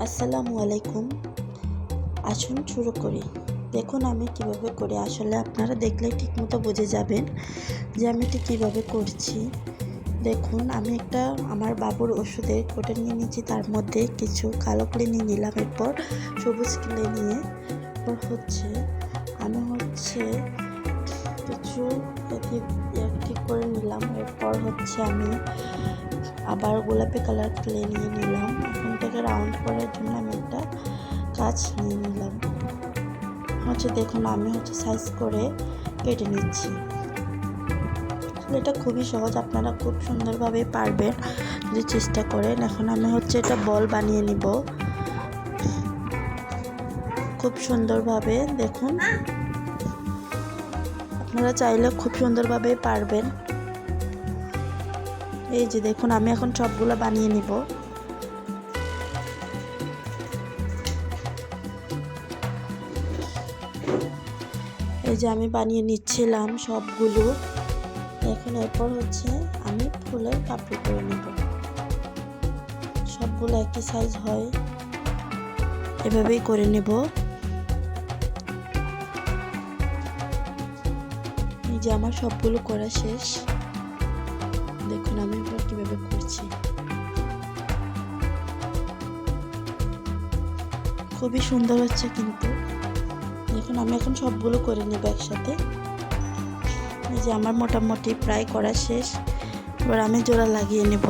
আসসালামু আলাইকুম। আসুন শুরু করি। দেখুন আমি কিভাবে করি। আসলে আপনারা দেখলেই ঠিকমতো বুঝে যাবেন যে আমি এটি কীভাবে করছি। দেখুন আমি একটা আমার বাবুর ওষুধের কোটা নিয়ে নিয়েছি, তার মধ্যে কিছু কালো ক্লে নিয়ে নিলাম, এরপর সবুজ ক্লে নিয়ে এরপর আমি কিছু ঠিক করে নিলাম। এরপর আমি আবার গোলাপি কালার ক্লে নিয়ে নিলাম। এখন থেকে রাউন্ড করার জন্য আমি একটা কাঁচ নিয়ে নিলাম। দেখুন আমি সাইজ করে কেটে নিচ্ছি। এটা খুবই সহজ, আপনারা খুব সুন্দরভাবে পারবেন যদি চেষ্টা করেন। এখন আমি এটা বল বানিয়ে নিব খুব সুন্দরভাবে। দেখুন আপনারা চাইলে খুব সুন্দরভাবে পারবেন। এই যে দেখুন আমি এখন সবগুলো বানিয়ে নিব। এই যে আমি বানিয়ে নিচ্ছিলাম সবগুলো। এখন এরপর আমি ফুলের পাপড়ি করে নেব। সবগুলো একই সাইজ হয়, এভাবেই করে নেব। এই যে আমার সবগুলো করা শেষ। দেখুন আমি এবার কিভাবে করছি। খুবই সুন্দর হচ্ছে কিন্তু। দেখুন আমি এখন সবগুলো করে নেব একসাথে। এই যে আমার মোটামুটি প্রায় করা শেষ। এবার আমি জোড়া লাগিয়ে নেব।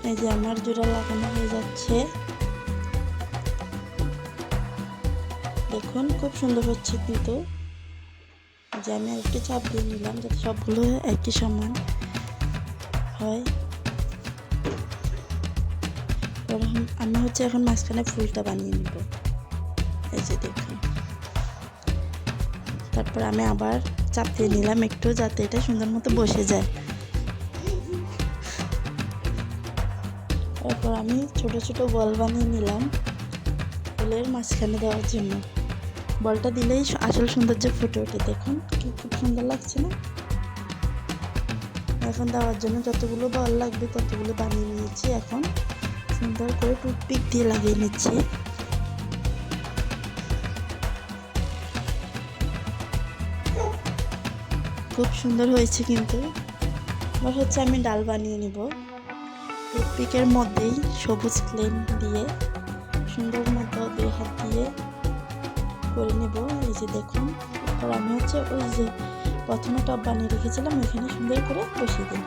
এই যে আমার জোড়া লাগানো হয়ে যাচ্ছে। দেখুন খুব সুন্দর হচ্ছে কিন্তু। যে আমি একটু চাপ দিয়ে নিলাম যাতে সবগুলো একই সমান হয়। আমি এখন মাঝখানে ফুলটা বানিয়ে নিব। এই যে দেখুন, তারপর আমি আবার চাপ দিয়ে নিলাম একটু, যাতে এটা সুন্দর মতো বসে যায়। তারপর আমি ছোট ছোট বল বানিয়ে নিলাম ফুলের মাঝখানে দেওয়ার জন্য। বলটা দিলেই আসল সৌন্দর্য ফুটে ওঠে। দেখুন কি খুব সুন্দর লাগছে না? এখন দেওয়ার জন্য যতগুলো বল লাগবে ততগুলো বানিয়ে নিয়েছি। এখন সুন্দর করে টুথপিক দিয়ে লাগিয়ে নিচ্ছি। খুব সুন্দর হয়েছে কিন্তু। এবার আমি ডাল বানিয়ে নেব। টুথপিকের মধ্যেই সবুজ ক্লে দিয়ে সুন্দর মতো 2 হাত দিয়ে করে নেব। এই যে দেখুন, এরপর আমি ওই যে প্রথমে টব বানিয়ে রেখেছিলাম ওইখানে সুন্দর করে বসিয়ে দিই।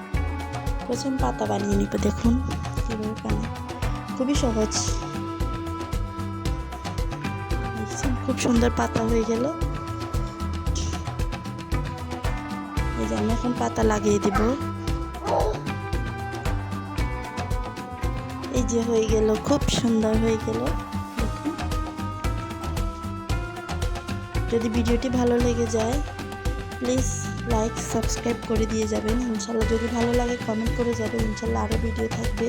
প্রথম পাতা বানিয়ে নিব। দেখুন কীভাবে বানাই, খুবই সহজ। খুব সুন্দর পাতা হয়ে গেল। এই যে আমি এখন পাতা লাগিয়ে দিব। এই যে হয়ে গেল, খুব সুন্দর হয়ে গেল। দেখুন, যদি ভিডিওটি ভালো লেগে যায় প্লিজ লাইক সাবস্ক্রাইব করে দিয়ে যাবেন। ইনশাল্লাহ যদি ভালো লাগে কমেন্ট করে যাবেন। ইনশাল্লাহ আরও ভিডিও থাকবে।